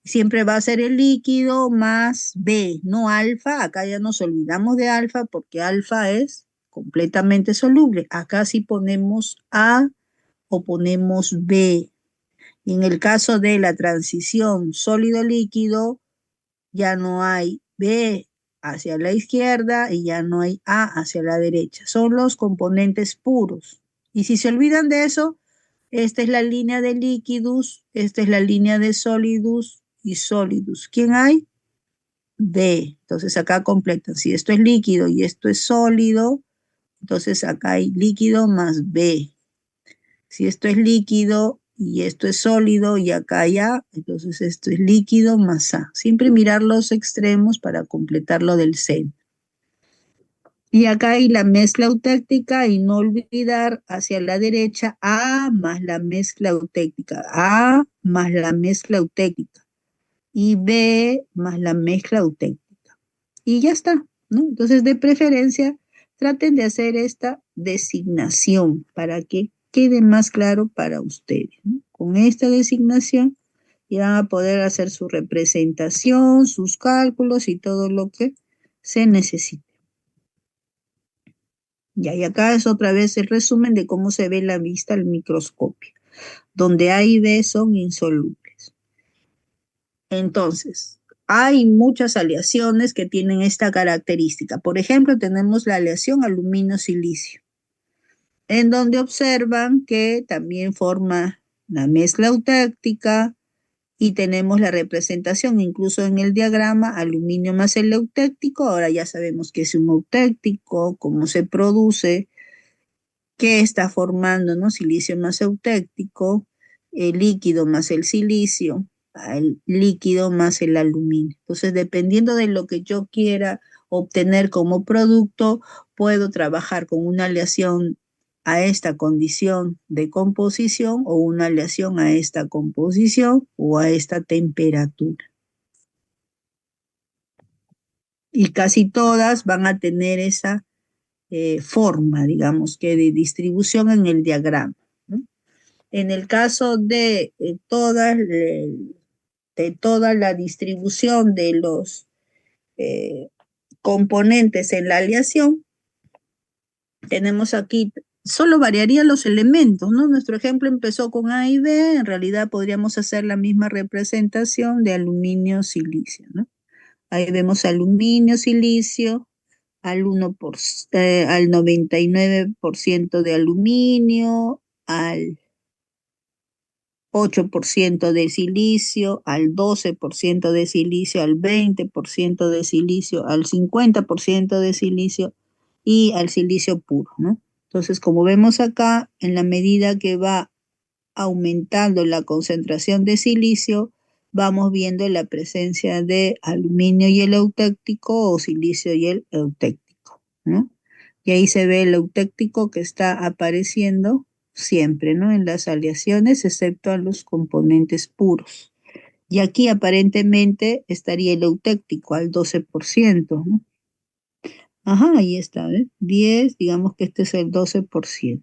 Siempre va a ser el líquido más B, no alfa. Acá ya nos olvidamos de alfa porque alfa es completamente soluble. Acá sí ponemos A o ponemos B. Y en el caso de la transición sólido-líquido, ya no hay B hacia la izquierda y ya no hay A hacia la derecha. Son los componentes puros. Y si se olvidan de eso, esta es la línea de líquidos, esta es la línea de sólidos y sólidos. ¿Quién hay? B. Entonces acá completan. Si esto es líquido y esto es sólido, entonces acá hay líquido más B. Si esto es líquido y esto es sólido y acá hay A, entonces esto es líquido más A. Siempre mirar los extremos para completar lo del centro. Y acá hay la mezcla eutéctica y no olvidar hacia la derecha A más la mezcla eutéctica, A más la mezcla eutéctica y B más la mezcla eutéctica. Y ya está, ¿no? Entonces, de preferencia, traten de hacer esta designación para que quede más claro para ustedes, ¿no? Con esta designación ya van a poder hacer su representación, sus cálculos y todo lo que se necesite. Ya, y acá es otra vez el resumen de cómo se ve la vista al microscopio, donde A y B son insolubles. Entonces, hay muchas aleaciones que tienen esta característica. Por ejemplo, tenemos la aleación aluminio-silicio, en donde observan que también forma la mezcla eutéctica y tenemos la representación incluso en el diagrama aluminio más el eutéctico. Ahora ya sabemos qué es un eutéctico, cómo se produce, qué está formando, ¿no? Silicio más eutéctico, el líquido más el silicio, el líquido más el aluminio. Entonces, dependiendo de lo que yo quiera obtener como producto, puedo trabajar con una aleación a esta condición de composición o una aleación a esta composición o a esta temperatura. Y casi todas van a tener esa forma, digamos, que de distribución en el diagrama, ¿no? En el caso de toda la distribución de los eh, componentes en la aleación, tenemos aquí, solo variarían los elementos, ¿no? Nuestro ejemplo empezó con A y B, en realidad podríamos hacer la misma representación de aluminio-silicio, ¿no? Ahí vemos aluminio-silicio al 99% de aluminio, al 8% de silicio, al 12% de silicio, al 20% de silicio, al 50% de silicio y al silicio puro, ¿no? Entonces, como vemos acá, en la medida que va aumentando la concentración de silicio, vamos viendo la presencia de aluminio y el eutéctico o silicio y el eutéctico, ¿no? Y ahí se ve el eutéctico que está apareciendo siempre, ¿no? En las aleaciones, excepto a los componentes puros. Y aquí aparentemente estaría el eutéctico al 12%, ¿no? Ajá, ahí está, ¿ves? 10, digamos que este es el 12%.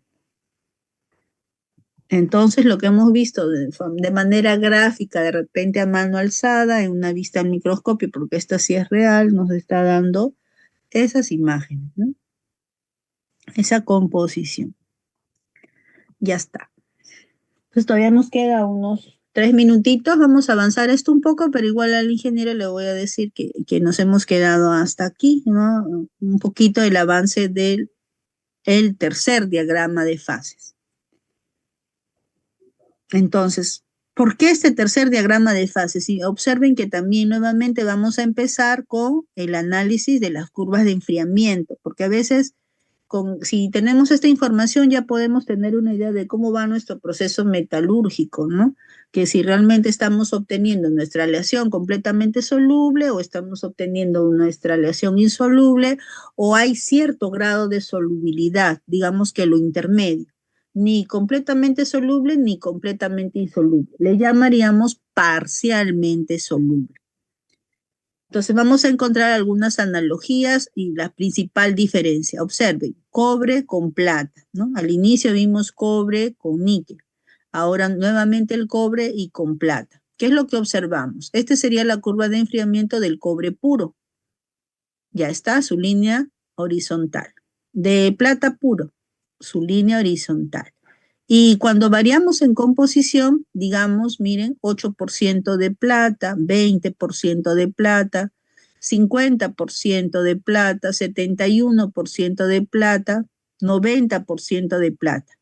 Entonces, lo que hemos visto de manera gráfica, de repente a mano alzada, en una vista al microscopio, porque esta sí es real, nos está dando esas imágenes, ¿no? Esa composición. Ya está. Pues todavía nos queda unos 3 minutitos, vamos a avanzar esto un poco, pero igual al ingeniero le voy a decir que nos hemos quedado hasta aquí, ¿no? Un poquito el avance del el tercer diagrama de fases. Entonces, ¿por qué este tercer diagrama de fases? Y observen que también nuevamente vamos a empezar con el análisis de las curvas de enfriamiento, porque a veces si tenemos esta información ya podemos tener una idea de cómo va nuestro proceso metalúrgico, ¿no? Que si realmente estamos obteniendo nuestra aleación completamente soluble o estamos obteniendo nuestra aleación insoluble o hay cierto grado de solubilidad, digamos que lo intermedio. ni completamente soluble ni completamente insoluble. Le llamaríamos parcialmente soluble. Entonces vamos a encontrar algunas analogías y la principal diferencia. Observen, cobre con plata, ¿no? Al inicio vimos cobre con níquel. Ahora nuevamente el cobre y con plata. ¿Qué es lo que observamos? Esta sería la curva de enfriamiento del cobre puro. Ya está su línea horizontal. De plata puro, su línea horizontal. Y cuando variamos en composición, digamos, miren, 8% de plata, 20% de plata, 50% de plata, 71% de plata, 90% de plata.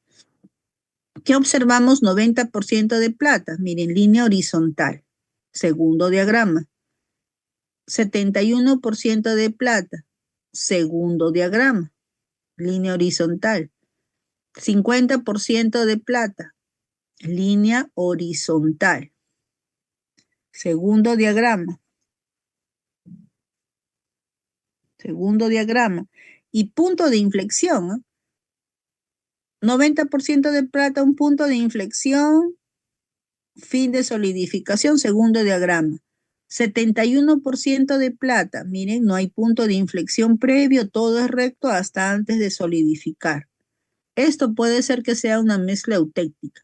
¿Qué observamos? 90% de plata, miren, línea horizontal. Segundo diagrama. 71% de plata, segundo diagrama, línea horizontal. 50% de plata, línea horizontal. Segundo diagrama. Segundo diagrama. Y punto de inflexión, ¿no? 90% de plata, un punto de inflexión, fin de solidificación, segundo diagrama. 71% de plata, miren, no hay punto de inflexión previo, todo es recto hasta antes de solidificar. Esto puede ser que sea una mezcla eutéctica.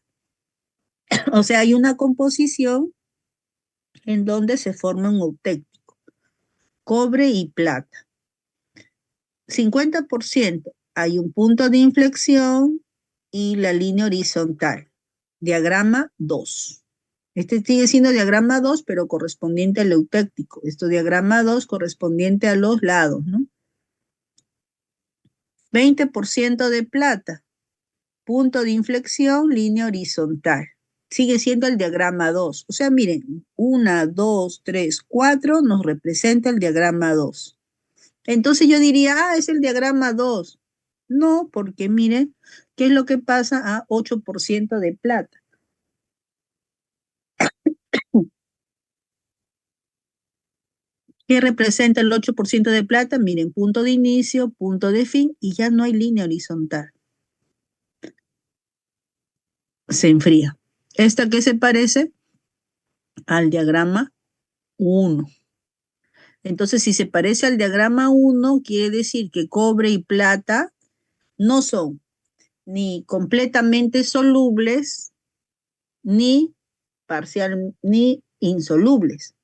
O sea, hay una composición en donde se forma un eutéctico, cobre y plata. 50% hay un punto de inflexión y la línea horizontal. Diagrama 2. Este sigue siendo diagrama 2, pero correspondiente al eutéctico. Esto diagrama 2 correspondiente a los lados, ¿no? 20% de plata, punto de inflexión, línea horizontal. Sigue siendo el diagrama 2. O sea, miren, 1, 2, 3, 4 nos representa el diagrama 2. Entonces yo diría, es el diagrama 2. No, porque miren, ¿qué es lo que pasa a 8% de plata? ¿Qué representa el 8% de plata? Miren, punto de inicio, punto de fin, y ya no hay línea horizontal. Se enfría. ¿Esta qué se parece? Al diagrama 1. Entonces, si se parece al diagrama 1, quiere decir que cobre y plata no son ni completamente solubles, ni parcial, ni insolubles.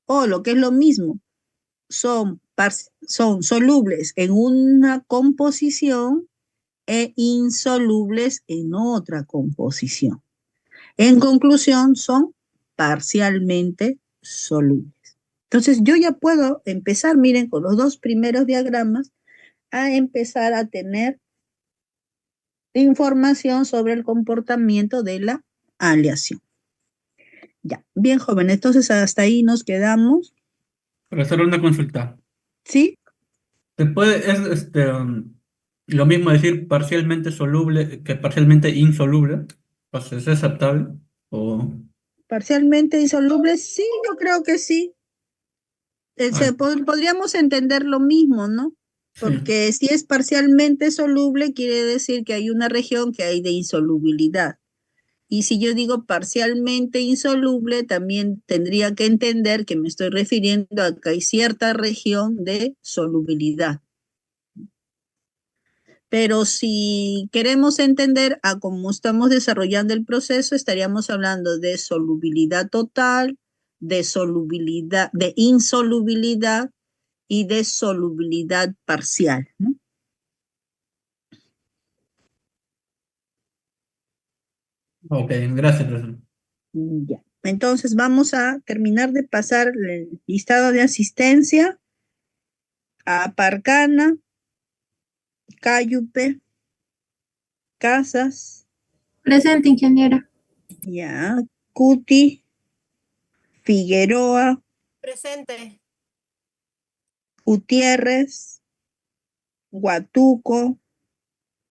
O lo que es lo mismo, son solubles en una composición e insolubles en otra composición. En conclusión, son parcialmente solubles. Entonces, yo ya puedo empezar, miren, con los dos primeros diagramas, a empezar a tener información sobre el comportamiento de la aleación. Ya, bien, joven, entonces hasta ahí nos quedamos. Para hacer una consulta. ¿Sí? ¿Se puede, lo mismo decir parcialmente soluble que parcialmente insoluble? O sea, ¿es aceptable? O, Parcialmente insolubles, sí, yo creo que sí. ah, Podríamos entender lo mismo, ¿no? sí. Porque si es parcialmente soluble, quiere decir que hay una región que hay de insolubilidad. Y si yo digo parcialmente insoluble, también tendría que entender que me estoy refiriendo a que hay cierta región de solubilidad. Pero si queremos entender a cómo estamos desarrollando el proceso, estaríamos hablando de solubilidad total, de solubilidad, de insolubilidad y de solubilidad parcial, ¿no? Ok, gracias, profesor. Ya. Entonces vamos a terminar de pasar el listado de asistencia a Parcana, Cayupe, Casas, Presente, ingeniera. ya, Cuti, Figueroa, Presente. Gutiérrez, Guatuco,